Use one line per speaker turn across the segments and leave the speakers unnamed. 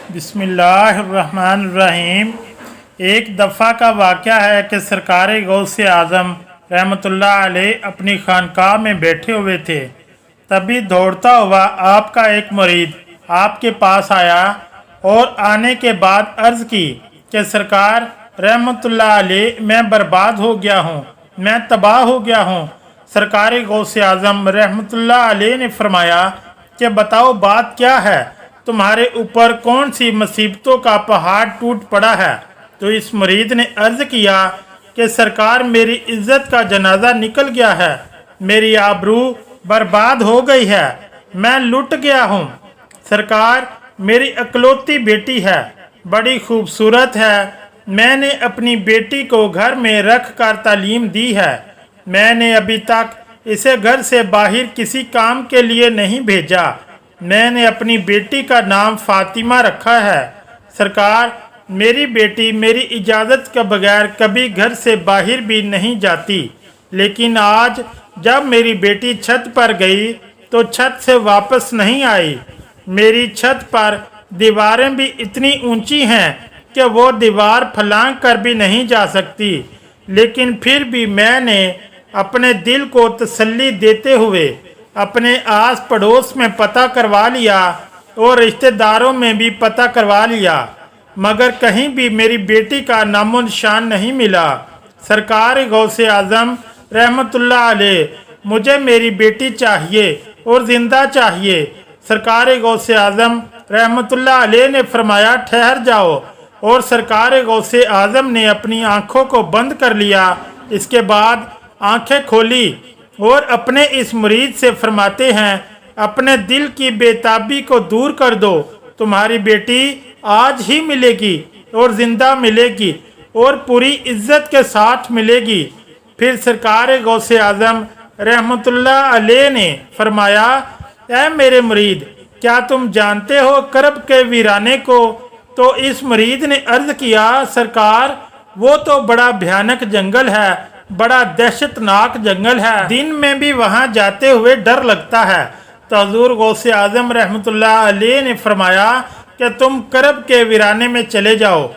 बिस्मिल्लाहिर्रहमानिर्रहीम। एक दफ़ा का वाक़या है कि सरकार गौसे आज़म रहमतुल्लाह अलैह अपनी खानकाह में बैठे हुए थे। तभी दौड़ता हुआ आपका एक मुरीद आपके पास आया और आने के बाद अर्ज़ की कि सरकार रहमतुल्लाह अलैह मैं बर्बाद हो गया हूँ, मैं तबाह हो गया हूँ। सरकार गौसे आज़म रहमतुल्लाह अलैह ने फरमाया कि बताओ बात क्या है, तुम्हारे ऊपर कौन सी मुसीबतों का पहाड़ टूट पड़ा है। तो इस मुरीद ने अर्ज़ किया कि सरकार मेरी इज्जत का जनाजा निकल गया है, मेरी आबरू बर्बाद हो गई है, मैं लुट गया हूँ। सरकार मेरी अकलौती बेटी है, बड़ी खूबसूरत है, मैंने अपनी बेटी को घर में रख कर तालीम दी है, मैंने अभी तक इसे घर से बाहर किसी काम के लिए नहीं भेजा, मैंने अपनी बेटी का नाम फातिमा रखा है। सरकार मेरी बेटी मेरी इजाज़त के बगैर कभी घर से बाहर भी नहीं जाती, लेकिन आज जब मेरी बेटी छत पर गई तो छत से वापस नहीं आई। मेरी छत पर दीवारें भी इतनी ऊंची हैं कि वो दीवार फलांग कर भी नहीं जा सकती, लेकिन फिर भी मैंने अपने दिल को तसल्ली देते हुए अपने आस पड़ोस में पता करवा लिया और रिश्तेदारों में भी पता करवा लिया, मगर कहीं भी मेरी बेटी का नामो निशान नहीं मिला। सरकार गौसे आज़म रहमतुल्लाह अलैह मुझे मेरी बेटी चाहिए और ज़िंदा चाहिए। सरकार गौसे आज़म रहमतुल्लाह अलैह ने फरमाया ठहर जाओ, और सरकार गौसे आज़म ने अपनी आँखों को बंद कर लिया। इसके बाद आँखें खोली और अपने इस मुरीद से फरमाते हैं अपने दिल की बेताबी को दूर कर दो, तुम्हारी बेटी आज ही मिलेगी और ज़िंदा मिलेगी और पूरी इज्जत के साथ मिलेगी। फिर सरकार गौसे आज़म रहमतुल्लाह अलैह ने फरमाया ऐ मेरे मुरीद, क्या तुम जानते हो करब के वीराने को? तो इस मुरीद ने अर्ज़ किया सरकार वो तो बड़ा भयानक जंगल है, बड़ा दहशतनाक जंगल है, दिन में भी वहां जाते हुए डर लगता है। तो हजूर गौसे आज़म रहमतुल्लाह अलैह ने फरमाया कि तुम करब के वीराने में चले जाओ,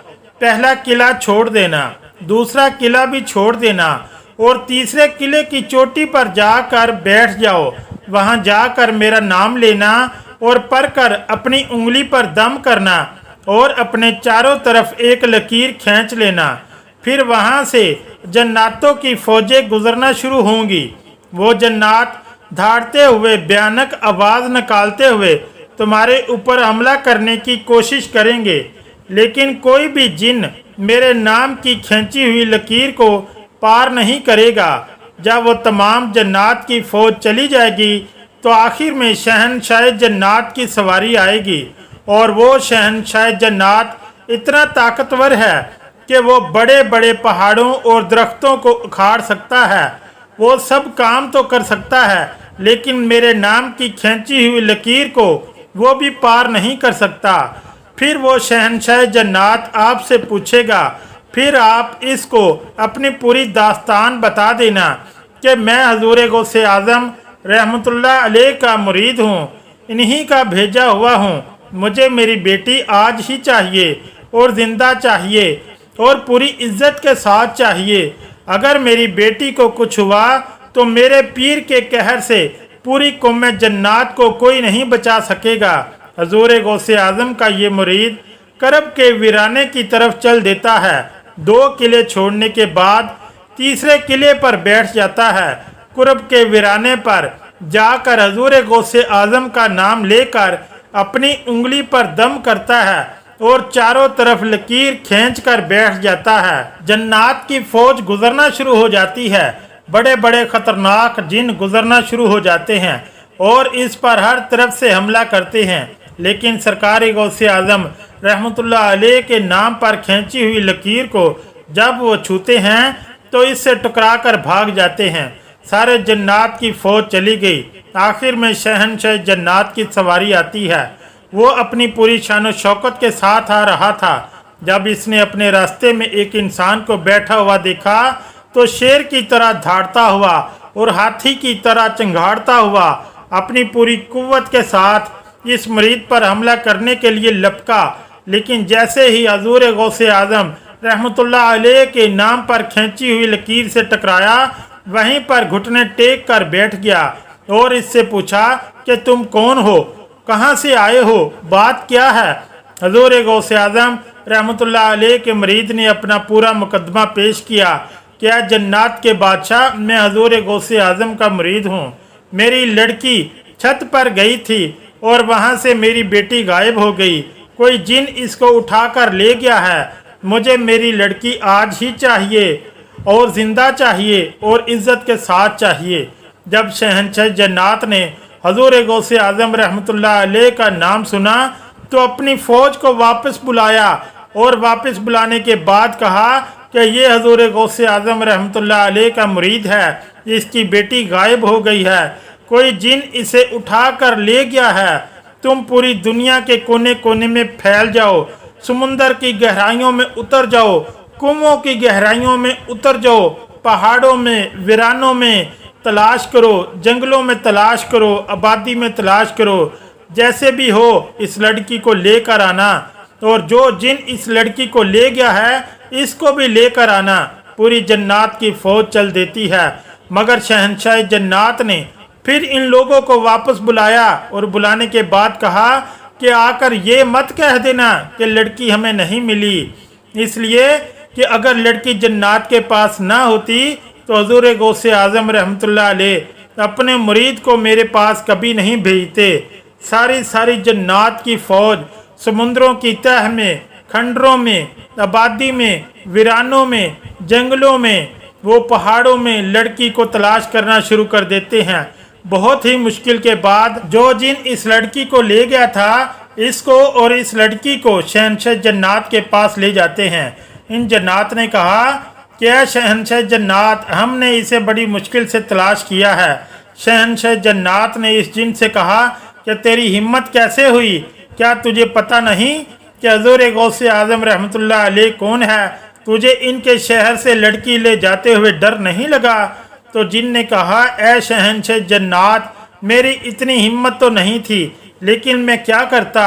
पहला किला छोड़ देना, दूसरा किला भी छोड़ देना और तीसरे किले की चोटी पर जाकर बैठ जाओ। वहां जाकर मेरा नाम लेना और पढ़कर अपनी उंगली पर दम करना और अपने चारों तरफ एक लकीर खींच लेना। फिर वहां से जन्नातों की फौजें गुजरना शुरू होंगी। वो जन्नात धाड़ते हुए भयानक आवाज़ निकालते हुए तुम्हारे ऊपर हमला करने की कोशिश करेंगे, लेकिन कोई भी जिन मेरे नाम की खींची हुई लकीर को पार नहीं करेगा। जब वो तमाम जन्नात की फौज चली जाएगी तो आखिर में शहनशाह जन्नात की सवारी आएगी, और वो शहनशाह जन्नात इतना ताकतवर है कि वो बड़े बड़े पहाड़ों और दरख्तों को उखाड़ सकता है, वो सब काम तो कर सकता है, लेकिन मेरे नाम की खींची हुई लकीर को वो भी पार नहीं कर सकता। फिर वो शहनशाह जन्नात आपसे पूछेगा, फिर आप इसको अपनी पूरी दास्तान बता देना कि मैं हजूर गौसे आज़म रहमतुल्लाह अलैह का मुरीद हूँ, इन्हीं का भेजा हुआ हूँ, मुझे मेरी बेटी आज ही चाहिए और ज़िंदा चाहिए और पूरी इज्जत के साथ चाहिए। अगर मेरी बेटी को कुछ हुआ तो मेरे पीर के कहर से पूरी कौम जन्नात को कोई नहीं बचा सकेगा। हजूर गौसे आज़म का ये मुरीद करब के वीराने की तरफ चल देता है। 2 किले छोड़ने के बाद तीसरे किले पर बैठ जाता है। कुरब के वीराने पर जाकर हजूर गौसे आज़म का नाम लेकर अपनी उंगली पर दम करता है और चारों तरफ लकीर खींचकर बैठ जाता है। जन्नात की फौज गुजरना शुरू हो जाती है, बड़े बड़े खतरनाक जिन गुजरना शुरू हो जाते हैं और इस पर हर तरफ से हमला करते हैं, लेकिन सरकार गौसे आज़म रहमतुल्लाह अलैह के नाम पर खींची हुई लकीर को जब वो छूते हैं तो इससे टकरा कर भाग जाते हैं। सारे जन्नात की फौज चली गई। आखिर में शहनशाह जन्नात की सवारी आती है। वो अपनी पूरी शान और शौकत के साथ आ रहा था। जब इसने अपने रास्ते में एक इंसान को बैठा हुआ देखा तो शेर की तरह धाड़ता हुआ और हाथी की तरह चंगाड़ता हुआ अपनी पूरी कुव्वत के साथ इस मुरीद पर हमला करने के लिए लपका। लेकिन जैसे ही हजूर गौसे आज़म रहमतुल्लाह अलैह के नाम पर खींची हुई लकीर से टकराया, वहीं पर घुटने टेक कर बैठ गया और इससे पूछा कि तुम कौन हो, कहाँ से आए हो, बात क्या है। हजूर गौसे आज़म रहमतुल्लाह अलैह के मरीद ने अपना पूरा मुकदमा पेश किया। क्या जन्नात के बादशाह, मैं हजूर गौसे आज़म का मरीद हूँ। मेरी लड़की छत पर गई थी और वहाँ से मेरी बेटी गायब हो गई। कोई जिन इसको उठाकर ले गया है। मुझे मेरी लड़की आज ही चाहिए और ज़िंदा चाहिए और इज़्ज़त के साथ चाहिए। जब शहंशाह जन्नात ने हजूर गौसे आज़म रहमतुल्लाह अलैह का नाम सुना तो अपनी फ़ौज को वापस बुलाया और वापस बुलाने के बाद कहा कि ये हजूर गौसे आज़म रहमतुल्लाह अलैह का मुरीद है, इसकी बेटी गायब हो गई है, कोई जिन इसे उठा कर ले गया है। तुम पूरी दुनिया के कोने कोने में फैल जाओ, समुंदर की गहराइयों में उतर जाओ, कुओं की गहराइयों में उतर जाओ, पहाड़ों में, वीरानों में तलाश करो, जंगलों में तलाश करो, आबादी में तलाश करो, जैसे भी हो इस लड़की को लेकर आना और जो जिन इस लड़की को ले गया है इसको भी लेकर आना। पूरी जन्नात की फ़ौज चल देती है, मगर शहंशाह जन्नात ने फिर इन लोगों को वापस बुलाया और बुलाने के बाद कहा कि आकर ये मत कह देना कि लड़की हमें नहीं मिली, इसलिए कि अगर लड़की जन्नात के पास ना होती तो हजूर गौसे आज़म रहमतुल्लाह अलैह अपने मुरीद को मेरे पास कभी नहीं भेजते। सारी जन्नात की फ़ौज समुद्रों की तह में, खंडरों में, आबादी में, वीरानों में, जंगलों में, वो पहाड़ों में लड़की को तलाश करना शुरू कर देते हैं। बहुत ही मुश्किल के बाद जो जिन इस लड़की को ले गया था इसको और इस लड़की को शहंशाह जन्नात के पास ले जाते हैं। इन जन्नात ने कहा क्या शहंशाह जन्नात, हमने इसे बड़ी मुश्किल से तलाश किया है। शहंशाह जन्नात ने इस जिन से कहा कि तेरी हिम्मत कैसे हुई, क्या तुझे पता नहीं कि हजूर गौसे आज़म रहमतुल्लाह अलैह कौन है, तुझे इनके शहर से लड़की ले जाते हुए डर नहीं लगा। तो जिन ने कहा ऐ शहंशाह जन्नात, मेरी इतनी हिम्मत तो नहीं थी, लेकिन मैं क्या करता।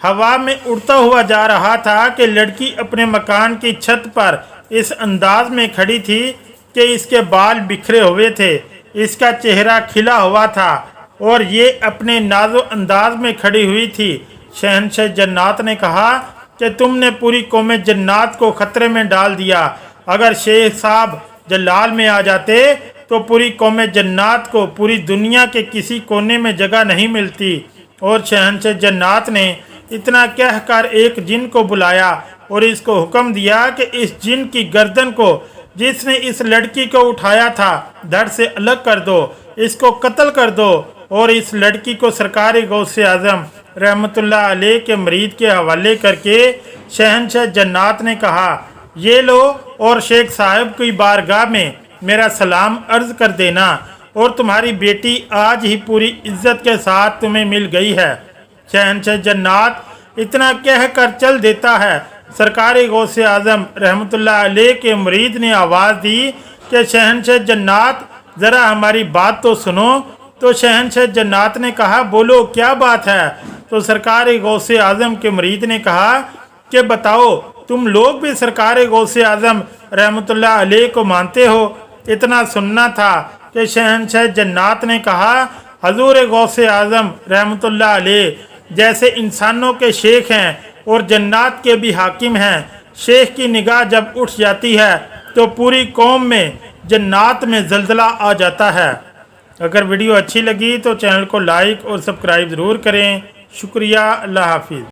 हवा में उड़ता हुआ जा रहा था कि लड़की अपने मकान की छत पर इस अंदाज में खड़ी थी कि इसके बाल बिखरे हुए थे, इसका चेहरा खिला हुआ था और ये अपने नाजो अंदाज में खड़ी हुई थी। शहंशाह जन्नात ने कहा कि तुमने पूरी कौम जन्नात को ख़तरे में डाल दिया। अगर शेख साहब जलाल में आ जाते तो पूरी कौम जन्नात को पूरी दुनिया के किसी कोने में जगह नहीं मिलती। और शहंशाह जन्नात ने इतना कहकर एक जिन को बुलाया और इसको हुक्म दिया कि इस जिन की गर्दन को जिसने इस लड़की को उठाया था धड़ से अलग कर दो, इसको कत्ल कर दो और इस लड़की को सरकार गौसे आज़म रहमतुल्लाह अलैह के मरीद के हवाले करके शहंशाह जन्नात ने कहा ये लो और शेख साहब की बारगाह में मेरा सलाम अर्ज़ कर देना और तुम्हारी बेटी आज ही पूरी इज्जत के साथ तुम्हें मिल गई है। शहंशाह जन्नात इतना कह कर चल देता है। सरकार गौसे आज़म रहमतुल्लाह अलैह के मरीद ने आवाज़ दी कि शहंशाह जन्नात ज़रा हमारी बात तो सुनो। तो शहंशाह जन्नात ने कहा बोलो क्या बात है। तो सरकार गौसे आज़म के मरीद ने कहा कि बताओ तुम लोग भी सरकार गौसे आज़म रहमतुल्लाह अलैह को मानते हो। इतना सुनना था कि शहंशाह जन्नात ने कहा हजूर गौसे आज़म रहमतुल्लाह अलैह जैसे इंसानों के शेख हैं और जन्नात के भी हाकिम हैं। शेख की निगाह जब उठ जाती है तो पूरी कौम में जन्नात में जल्जला आ जाता है। अगर वीडियो अच्छी लगी तो चैनल को लाइक और सब्सक्राइब ज़रूर करें। शुक्रिया। अल्लाह हाफिज़।